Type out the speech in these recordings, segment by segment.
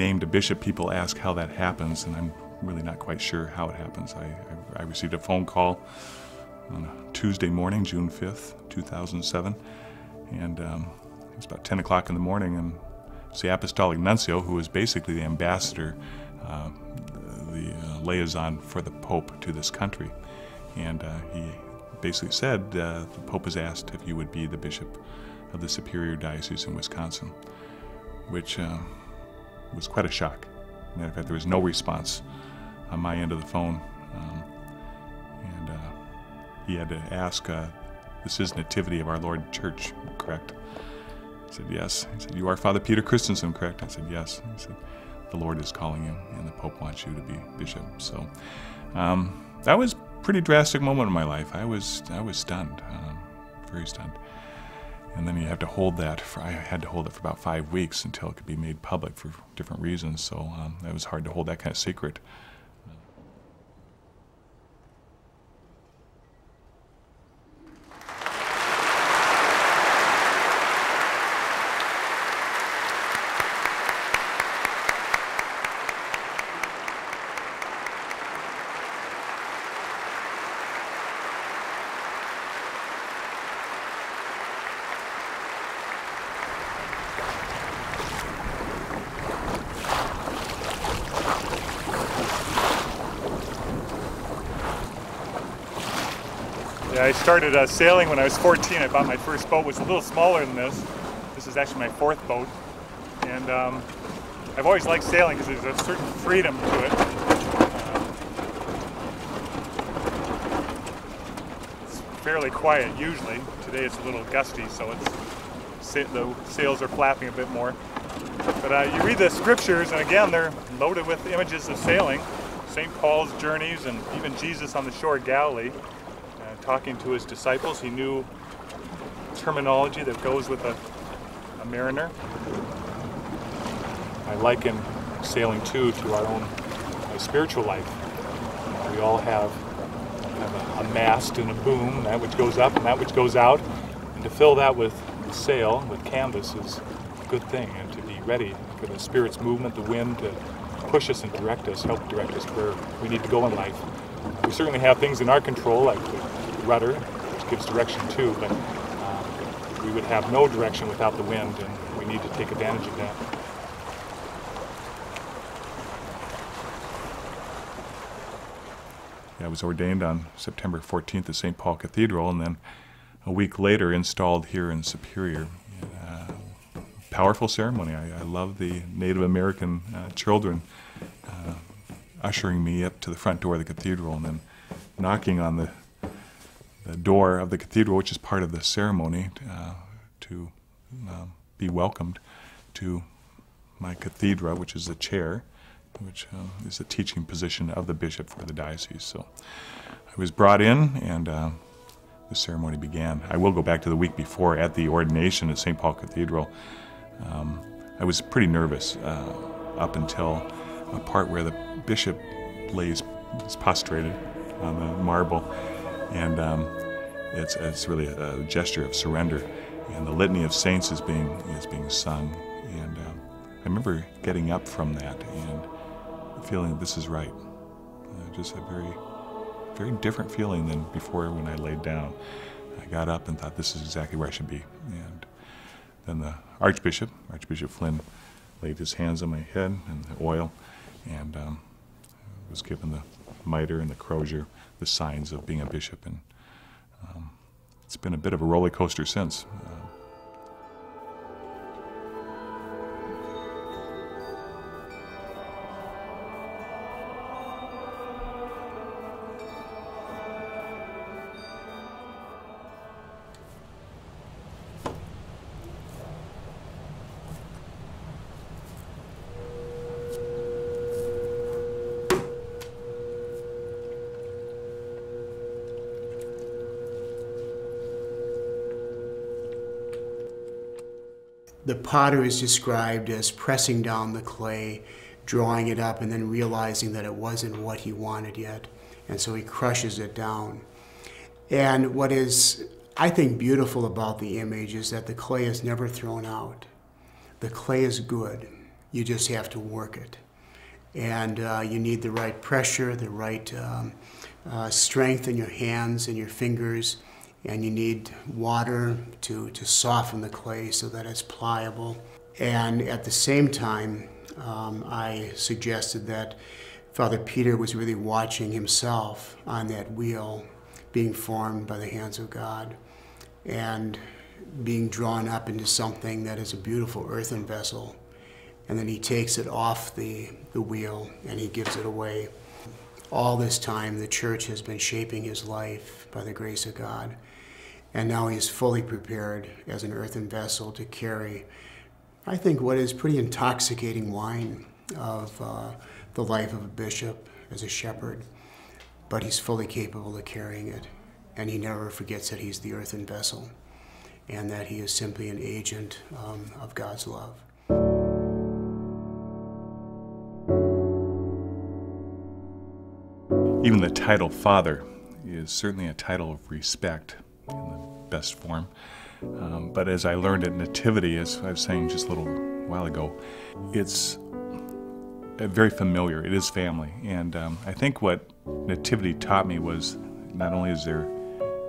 named a bishop, people ask how that happens, and I'm really not quite sure how it happens. I received a phone call on a Tuesday morning, June 5th, 2007, and it was about 10 o'clock in the morning, and it's the Apostolic Nuncio, who is basically the ambassador, the liaison for the Pope to this country, and he basically said the Pope has asked if you would be the bishop of the Superior Diocese in Wisconsin, which was quite a shock. Matter of fact, there was no response on my end of the phone, and he had to ask, this is Nativity of Our Lord Church, correct? I said, yes. He said, you are Father Peter Christensen, correct? I said, yes. He said, the Lord is calling you, and the Pope wants you to be bishop. So that was a pretty drastic moment in my life. I was stunned, very stunned. And then you have to hold that. I had to hold it for about 5 weeks until it could be made public for different reasons. So it was hard to hold that kind of secret. Yeah, I started sailing when I was 14. I bought my first boat. It was a little smaller than this. This is actually my fourth boat. And I've always liked sailing because there's a certain freedom to it. It's fairly quiet usually. Today it's a little gusty, so the sails are flapping a bit more. But you read the scriptures, and again, they're loaded with images of sailing. St. Paul's journeys, and even Jesus on the shore of Galilee. Talking to his disciples, he knew terminology that goes with a mariner. I liken sailing too to our own spiritual life. We all have a mast and a boom, that which goes up and that which goes out, and to fill that with sail, with canvas, is a good thing, and to be ready for the Spirit's movement, the wind, to push us and direct us, help direct us where we need to go in life. We certainly have things in our control, like the rudder, which gives direction too, but we would have no direction without the wind, and we need to take advantage of that. I was ordained on September 14th at St. Paul Cathedral, and then a week later installed here in Superior. Powerful ceremony. I love the Native American children ushering me up to the front door of the cathedral and then knocking on the door of the cathedral, which is part of the ceremony, to be welcomed to my cathedra, which is the chair, which is the teaching position of the bishop for the diocese. So I was brought in, and the ceremony began. I will go back to the week before at the ordination at St. Paul Cathedral. I was pretty nervous up until a part where the bishop is prostrated on the marble, and it's really a gesture of surrender, and the litany of saints is being sung, and I remember getting up from that and feeling this is right. Just a very different feeling than before when I laid down. I got up and thought this is exactly where I should be, and then the Archbishop Flynn, laid his hands on my head and the oil, and was given the mitre and the crozier, the signs of being a bishop, and it's been a bit of a roller coaster since. The potter is described as pressing down the clay, drawing it up, and then realizing that it wasn't what he wanted yet. And so he crushes it down. And what is, I think, beautiful about the image is that the clay is never thrown out. The clay is good. You just have to work it. And you need the right pressure, the right strength in your hands and your fingers, and you need water to soften the clay so that it's pliable. And at the same time, I suggested that Father Peter was really watching himself on that wheel being formed by the hands of God and being drawn up into something that is a beautiful earthen vessel. And then he takes it off the wheel and he gives it away. All this time, the church has been shaping his life by the grace of God. And now he is fully prepared as an earthen vessel to carry, I think, what is pretty intoxicating wine of the life of a bishop as a shepherd. But he's fully capable of carrying it. And he never forgets that he's the earthen vessel and that he is simply an agent of God's love. Even the title Father is certainly a title of respect in the best form. But as I learned at Nativity, as I was saying just a little while ago, it's very familiar. It is family. And I think what Nativity taught me was not only is there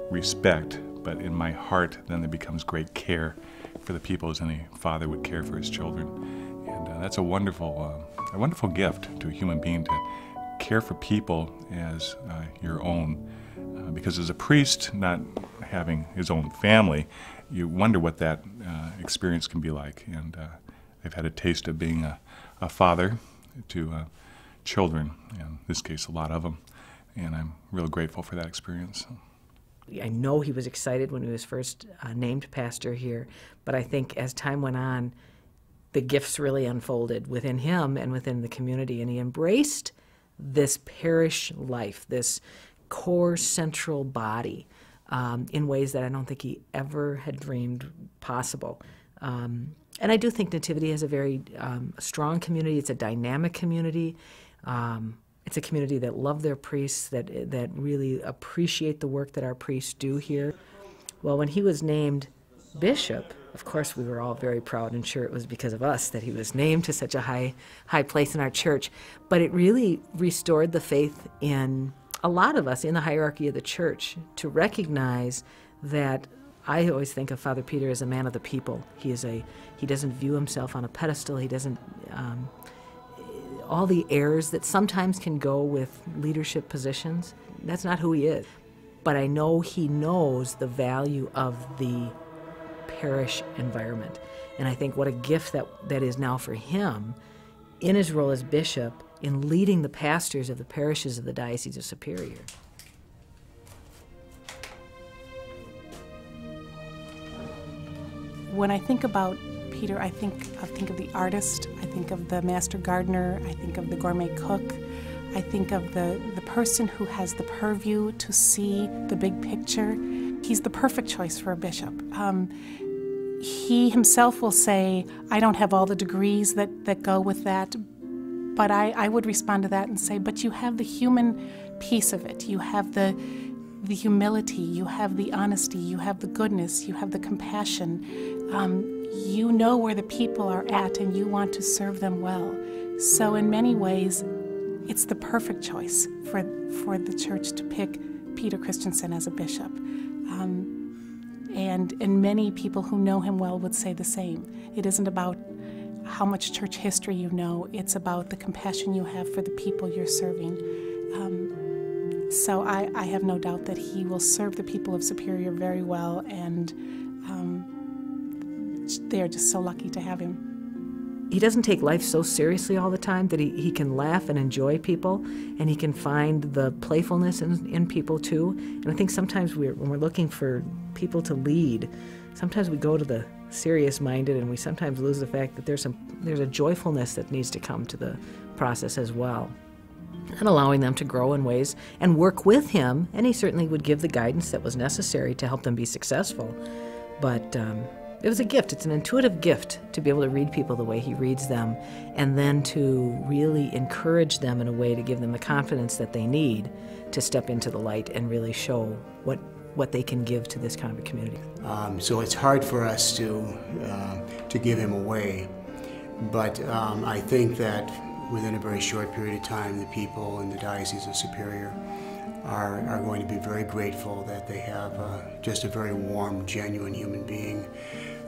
respect, but in my heart then there becomes great care for the people as any father would care for his children. And that's a wonderful gift to a human being, to care for people as your own. Because as a priest, not having his own family, you wonder what that experience can be like. And I've had a taste of being a father to children, in this case a lot of them, and I'm real grateful for that experience. I know he was excited when he was first named pastor here, but I think as time went on, the gifts really unfolded within him and within the community, and he embraced this parish life, this core central body, in ways that I don't think he ever had dreamed possible. And I do think Nativity has a very strong community. It's a dynamic community. It's a community that love their priests, that really appreciate the work that our priests do here. Well, when he was named bishop, of course we were all very proud and sure it was because of us that he was named to such a high place in our church. But it really restored the faith in a lot of us in the hierarchy of the church to recognize that I always think of Father Peter as a man of the people. He doesn't view himself on a pedestal. He doesn't, all the airs that sometimes can go with leadership positions, that's not who he is. But I know he knows the value of the parish environment. And I think what a gift that is now for him in his role as bishop in leading the pastors of the parishes of the Diocese of Superior. When I think about Peter, I think of the artist, I think of the master gardener, I think of the gourmet cook, I think of the person who has the purview to see the big picture. He's the perfect choice for a bishop. He himself will say, I don't have all the degrees that go with that, but I would respond to that and say, but you have the human piece of it. You have the humility, you have the honesty, you have the goodness, you have the compassion. You know where the people are at and you want to serve them well. So in many ways, it's the perfect choice for the church to pick Peter Christensen as a bishop. And many people who know him well would say the same. It isn't about how much church history you know, it's about the compassion you have for the people you're serving. So I have no doubt that he will serve the people of Superior very well, and they are just so lucky to have him. He doesn't take life so seriously all the time that he can laugh and enjoy people, and he can find the playfulness in people too. And I think sometimes when we're looking for people to lead, sometimes we go to the serious-minded and we sometimes lose the fact that there's a joyfulness that needs to come to the process as well. And allowing them to grow in ways and work with him, and he certainly would give the guidance that was necessary to help them be successful. But it was a gift. It's an intuitive gift to be able to read people the way he reads them, and then to really encourage them in a way to give them the confidence that they need to step into the light and really show what they can give to this kind of a community. So it's hard for us to give him away, But I think that within a very short period of time, the people in the Diocese of Superior are going to be very grateful that they have just a very warm, genuine human being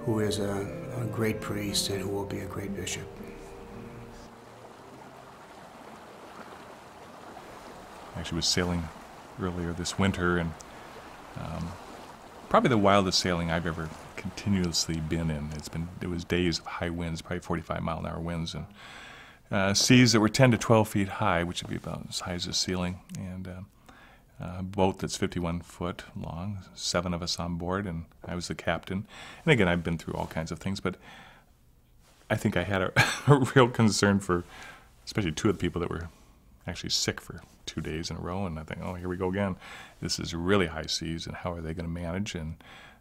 who is a great priest and who will be a great bishop. I actually was sailing earlier this winter, and probably the wildest sailing I've ever continuously been in. It was days of high winds, probably 45-mile-an-hour winds, and seas that were 10 to 12 feet high, which would be about as high as the ceiling, and a boat that's 51 foot long, 7 of us on board, and I was the captain. And again, I've been through all kinds of things, but I think I had a real concern for especially 2 of the people that were actually sick for 2 days in a row, and I think, oh, here we go again. This is really high seas, and how are they going to manage? And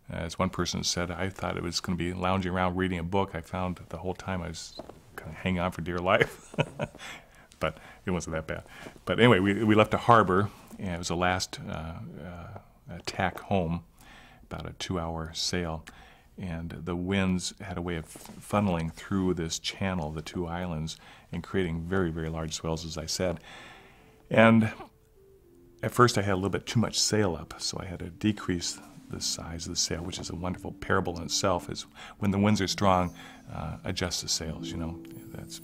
as one person said, I thought it was going to be lounging around reading a book. I found the whole time I was kind of hanging on for dear life. But it wasn't that bad. But anyway, we left a harbor, and it was the last tack home, about a 2-hour sail. And the winds had a way of funneling through this channel, the 2 islands, and creating very, very large swells, as I said. And at first I had a little bit too much sail up, so I had to decrease the size of the sail, which is a wonderful parable in itself, is when the winds are strong, adjust the sails, you know. That's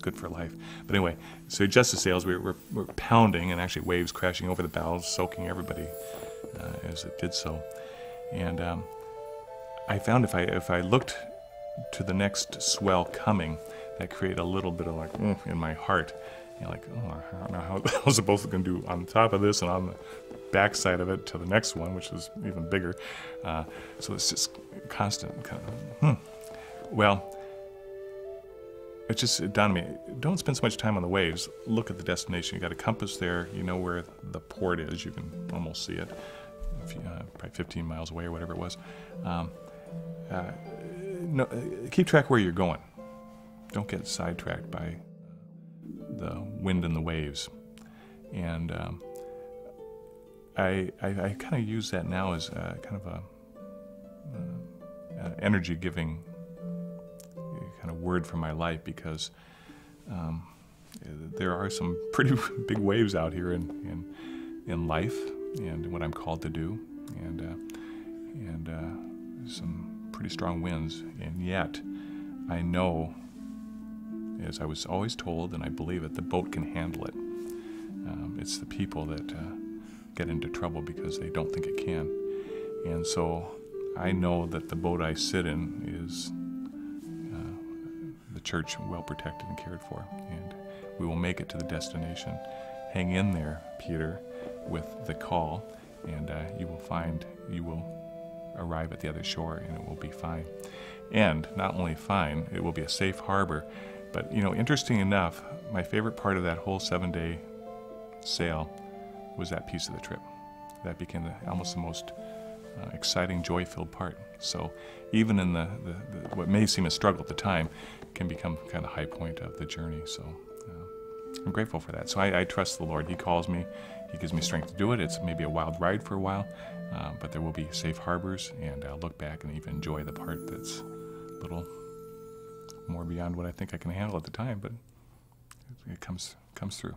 good for life. But anyway, so adjust the sails, we're pounding, and actually waves crashing over the bows, soaking everybody as it did so. And I found if I looked to the next swell coming, that created a little bit of like in my heart. You know, like, oh, I don't know how I was both going to do on top of this and on the back side of it to the next one, which was even bigger. So it's just constant kind of, Well, it just dawned on me, don't spend so much time on the waves. Look at the destination. You got a compass there. You know where the port is. You can almost see it, probably 15 miles away or whatever it was. No, keep track where you're going. Don't get sidetracked by the wind and the waves. And I kind of use that now as kind of a energy-giving kind of word for my life, because there are some pretty big waves out here in life and what I'm called to do, and some pretty strong winds, and yet I know, as I was always told, and I believe it, the boat can handle it. It's the people that get into trouble because they don't think it can. And so I know that the boat I sit in is the church well protected and cared for, and we will make it to the destination. Hang in there, Peter, with the call, and you will arrive at the other shore, and it will be fine. And not only fine, it will be a safe harbor. But, you know, interesting enough, my favorite part of that whole 7-day sail was that piece of the trip. That became almost the most exciting, joy-filled part. So even in the what may seem a struggle at the time, can become kind of the high point of the journey. So I'm grateful for that. So I trust the Lord. He calls me. He gives me strength to do it. It's maybe a wild ride for a while, but there will be safe harbors, and I'll look back and even enjoy the part that's a little more beyond what I think I can handle at the time, but it comes through.